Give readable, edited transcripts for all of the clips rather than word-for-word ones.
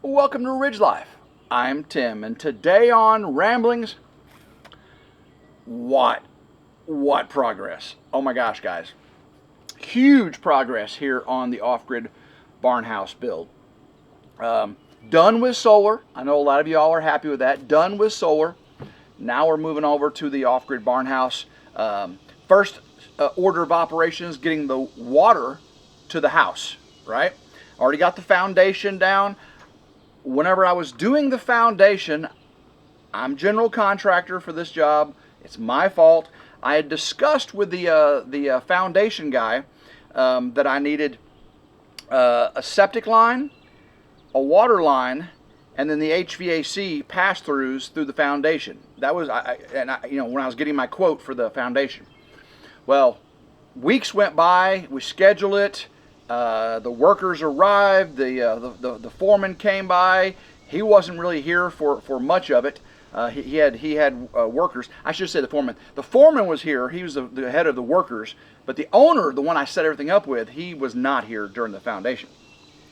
Welcome to RidgeLife. I'm Tim, and today on Ramblings, what progress. Oh my gosh, guys. Huge progress here on the off-grid barn house build. Done with solar. I know a lot of y'all are happy with that. Done with solar. Now we're moving over to the off-grid barn house. First order of operations, getting the water to the house, right? Already got the foundation down. Whenever I was doing the foundation, I'm general contractor for this job. It's my fault. I had discussed with the foundation guy that I needed a septic line, a water line, and then the HVAC pass-throughs through the foundation. That was, when I was getting my quote for the foundation. Well, weeks went by. We scheduled it. The workers arrived. The foreman came by. He wasn't really here for much of it. He had workers. I should say the foreman. The foreman was here. He was the head of the workers. But the owner, the one I set everything up with, he was not here during the foundation.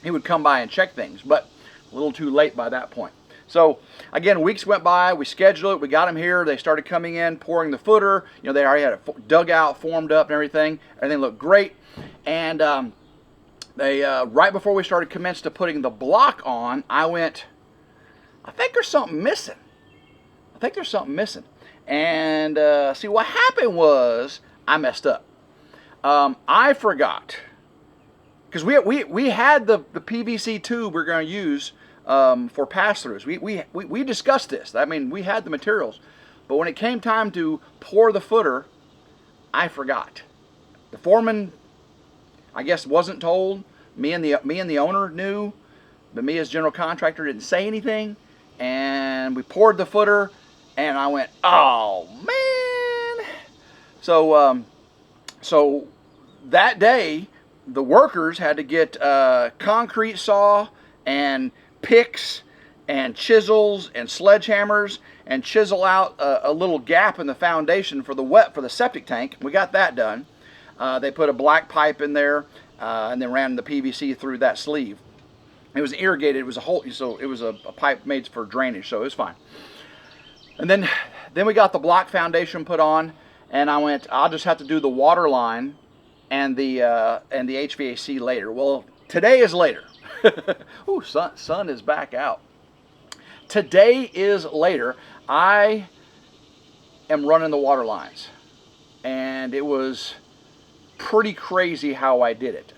He would come by and check things, but a little too late by that point. So again, weeks went by. We scheduled it. We got them here. They started coming in, pouring the footer. You know, they already had a dugout formed up and everything. Everything looked great. And they right before we started commenced to putting the block on, I went, I think there's something missing. And see, what happened was I messed up. I forgot, because we had the PVC tube we're going to use for pass-throughs. We discussed this. I mean, we had the materials, but when it came time to pour the footer, I forgot. The foreman, I guess, wasn't told. Me and the owner knew, but me as general contractor didn't say anything. And we poured the footer, and I went, "Oh man!" So that day, the workers had to get concrete saw and picks and chisels and sledgehammers and chisel out a little gap in the foundation for the septic tank. We got that done. They put a black pipe in there and then ran the PVC through that sleeve. It was irrigated. It was a hole, so it was a pipe made for drainage, so it was fine. And then we got the block foundation put on, and I went, I'll just have to do the water line and the HVAC later. Well, today is later. Ooh, sun is back out. Today is later. I am running the water lines, and it was pretty crazy how I did it.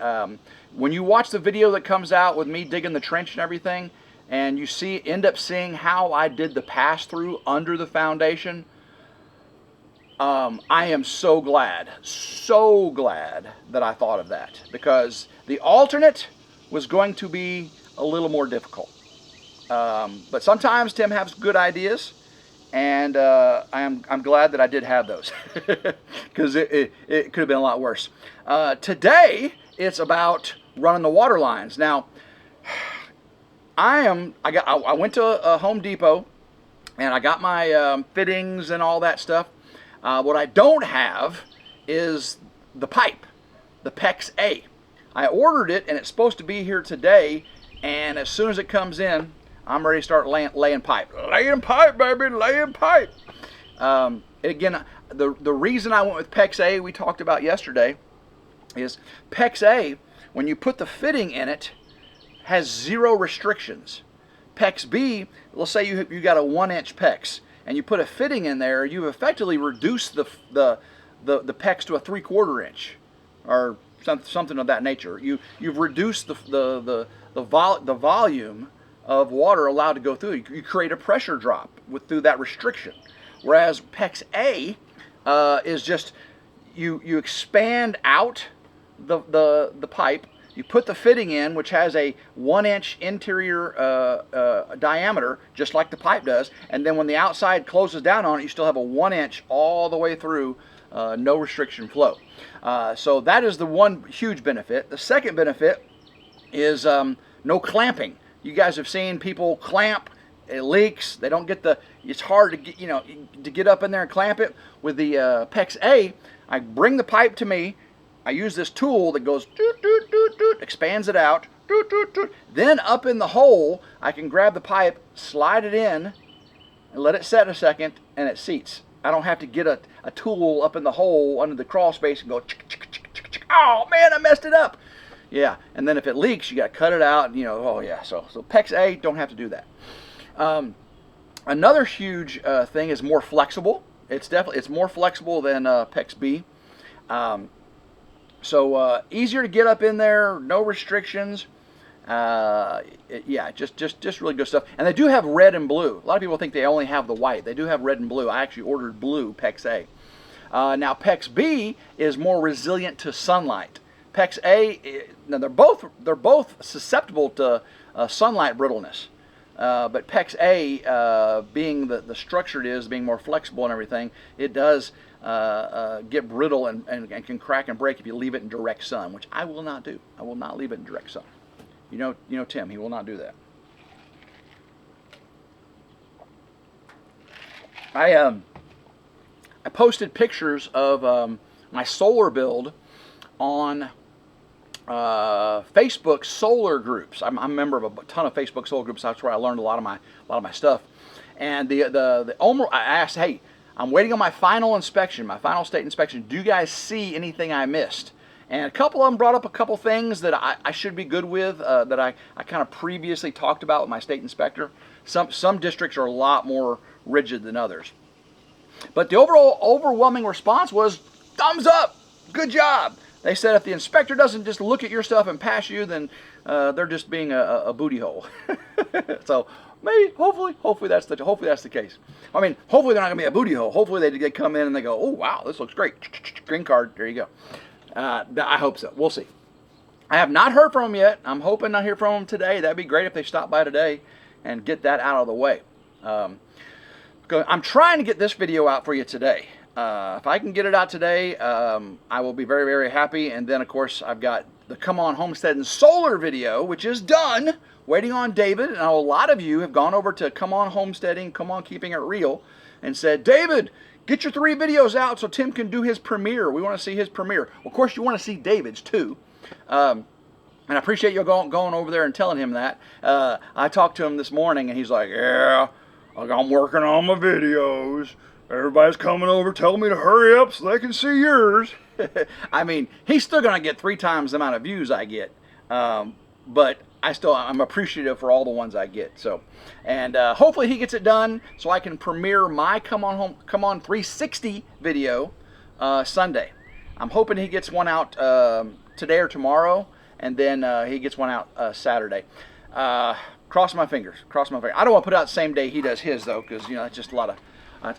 When you watch the video that comes out with me digging the trench and everything, and you end up seeing how I did the pass-through under the foundation, I am so glad that I thought of that, because the alternate was going to be a little more difficult. But sometimes Tim has good ideas, and I'm glad that I did have those, because it could have been a lot worse. Today it's about running the water lines. Now, I went to Home Depot, and I got my fittings and all that stuff. What I don't have is the pipe, the PEX A. I ordered it, and it's supposed to be here today, and as soon as it comes in, I'm ready to start laying pipe. Laying pipe, baby, laying pipe. Again, the reason I went with PEX A, we talked about yesterday, is PEX A, when you put the fitting in it, has 0 restrictions. PEX B, let's say you got a 1-inch PEX, and you put a fitting in there, you've effectively reduced the PEX to a 3/4 inch, or something of that nature. You've reduced the volume of water allowed to go through. You create a pressure drop through that restriction. Whereas PEX A is just you expand out the pipe. You put the fitting in, which has a 1-inch interior diameter, just like the pipe does, and then when the outside closes down on it, you still have a 1-inch all the way through, no restriction flow. So that is the one huge benefit. The second benefit is no clamping. You guys have seen people clamp, it leaks, they don't get it's hard to get, to get up in there and clamp it. With the PEX A, I bring the pipe to me, I use this tool that goes doot, doot, doot, doot, expands it out, Doot, doot, doot. Then up in the hole, I can grab the pipe, slide it in, and let it set a second, and it seats. I don't have to get a tool up in the hole under the crawl space and go, oh man, I messed it up. Yeah, and then if it leaks, you got to cut it out. You know, oh yeah. So PEX A, don't have to do that. Another huge thing is more flexible. It's more flexible than PEX B. So easier to get up in there, no restrictions. Yeah, just really good stuff. And they do have red and blue. A lot of people think they only have the white. They do have red and blue. I actually ordered blue PEX A. Now PEX B is more resilient to sunlight. PEX A, now they're both susceptible to sunlight brittleness. But PEX A, being the structure it is, being more flexible and everything, it does get brittle and can crack and break if you leave it in direct sun, which I will not do. I will not leave it in direct sun. You know Tim, he will not do that. I posted pictures of my solar build on Facebook solar groups. I'm a member of a ton of Facebook solar groups. That's where I learned a lot of my stuff. And the owner, I asked, hey, I'm waiting on my final inspection, my final state inspection. Do you guys see anything I missed? And a couple of them brought up a couple things that I should be good with, that I kind of previously talked about with my state inspector. Some districts are a lot more rigid than others. But the overall overwhelming response was thumbs up, good job. They said if the inspector doesn't just look at your stuff and pass you, then they're just being a booty hole. So maybe, hopefully that's the case. I mean, hopefully they're not gonna be a booty hole. Hopefully they come in and they go, oh wow, this looks great. Green card, there you go. I hope so. We'll see. I have not heard from them yet. I'm hoping to hear from them today. That'd be great if they stop by today and get that out of the way. I'm trying to get this video out for you today. If I can get it out today, I will be very, very happy. And then, of course, I've got the Come On Homestead and Solar video, which is done, waiting on David. And a lot of you have gone over to Come On Homesteading, Come On Keeping It Real, and said, David, get your 3 videos out so Tim can do his premiere. We want to see his premiere. Of course, you want to see David's too. And I appreciate you going over there and telling him that. I talked to him this morning, and he's like, yeah, I'm working on my videos. Everybody's coming over telling me to hurry up so they can see yours. I mean, he's still going to get 3 times the amount of views I get. But I'm appreciative for all the ones I get. So, and hopefully he gets it done so I can premiere my Come On 360 video Sunday. I'm hoping he gets one out today or tomorrow, and then he gets one out Saturday. Cross my fingers. Cross my fingers. I don't want to put out the same day he does his though, because it's just a lot of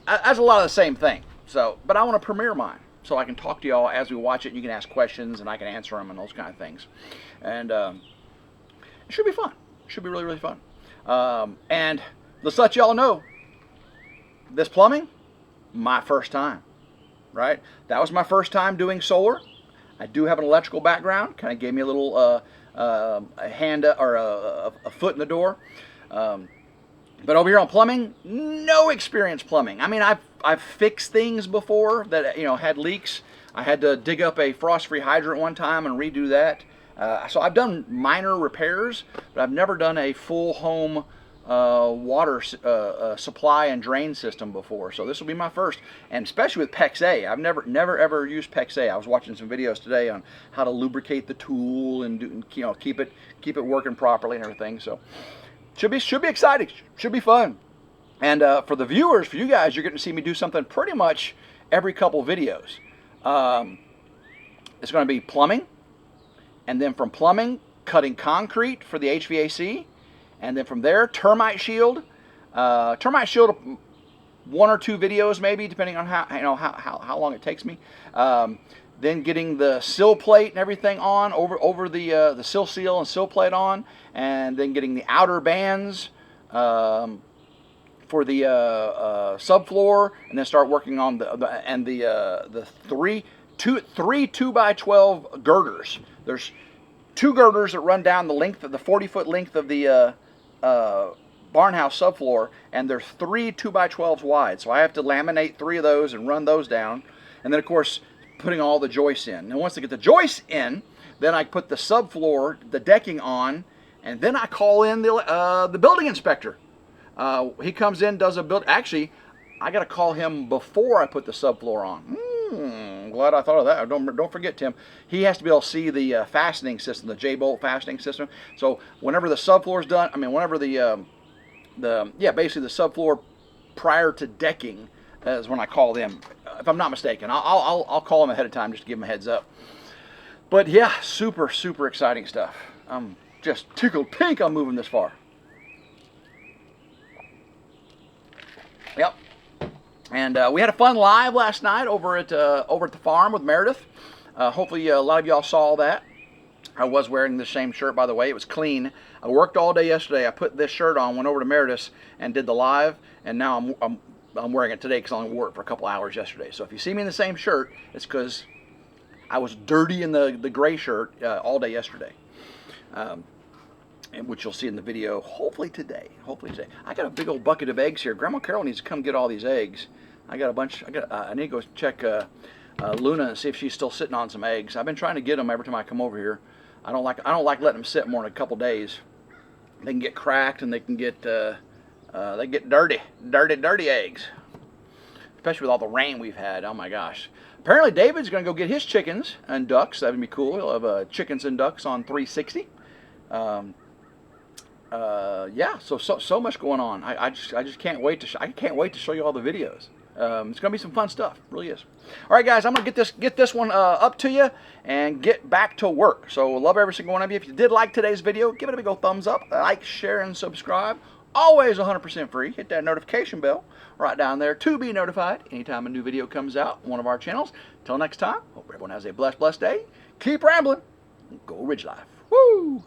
that's a lot of the same thing. So, but I want to premiere mine so I can talk to y'all as we watch it. And you can ask questions and I can answer them and those kind of things. And it should be fun. It should be really, really fun. And let's let y'all know, this plumbing, my first time, right? That was my first time doing solar. I do have an electrical background. Kind of gave me a little a hand or a foot in the door. But over here on plumbing, no experience plumbing. I mean, I've fixed things before that had leaks. I had to dig up a frost-free hydrant one time and redo that. So I've done minor repairs, but I've never done a full home water supply and drain system before. So this will be my first, and especially with PEX A. I've never ever used PEX A. I was watching some videos today on how to lubricate the tool and keep it working properly and everything. So should be exciting. Should be fun. And for the viewers, for you guys, you're getting to see me do something pretty much every couple videos. It's going to be plumbing. And then from plumbing, cutting concrete for the HVAC, and then from there, termite shield. Termite shield, 1 or 2 videos maybe, depending on how long it takes me. Then getting the sill plate and everything on over the sill seal and sill plate on, and then getting the outer bands for the subfloor, and then start working on the 3 2x12 girders. There's 2 girders that run down the 40-foot length of the barn house subfloor, and there's 3 2x12s wide. So I have to laminate 3 of those and run those down, and then of course putting all the joists in. And once they get the joists in, Then I put the subfloor, the decking on, and then I call in the building inspector. He comes in, does a build. Actually, I got to call him before I put the subfloor on. I'm glad I thought of that. Don't forget, Tim. He has to be able to see the fastening system, the J-bolt fastening system. So whenever the subfloor is done, I mean, whenever basically the subfloor prior to decking is when I call them. If I'm not mistaken, I'll call him ahead of time just to give him a heads up. But yeah, super exciting stuff. I'm just tickled pink I'm moving this far. Yep. And we had a fun live last night over at the farm with Meredith. Hopefully a lot of y'all saw that. I was wearing the same shirt, by the way. It was clean. I worked all day yesterday. I put this shirt on, went over to Meredith's, and did the live. And now I'm wearing it today because I only wore it for a couple hours yesterday. So if you see me in the same shirt, it's because I was dirty in the gray shirt all day yesterday. Which you'll see in the video, hopefully today. I got a big old bucket of eggs here. Grandma Carol needs to come get all these eggs. I got a bunch. I need to go check Luna and see if she's still sitting on some eggs. I've been trying to get them every time I come over here. I don't like letting them sit more than a couple days. They can get cracked and they can get dirty eggs. Especially with all the rain we've had. Oh my gosh. Apparently David's gonna go get his chickens and ducks. That'd be cool. He'll have chickens and ducks on 360. Yeah, so much going on. I just can't wait to show you all the videos. It's gonna be some fun stuff, really is. All right, guys, I'm gonna get this one up to you and get back to work. So love every single one of you. If you did like today's video, give it a big old thumbs up, like, share, and subscribe. Always 100% free. Hit that notification bell right down there to be notified anytime a new video comes out on one of our channels. Till next time, hope everyone has a blessed day. Keep rambling. Go Ridge Life. Woo!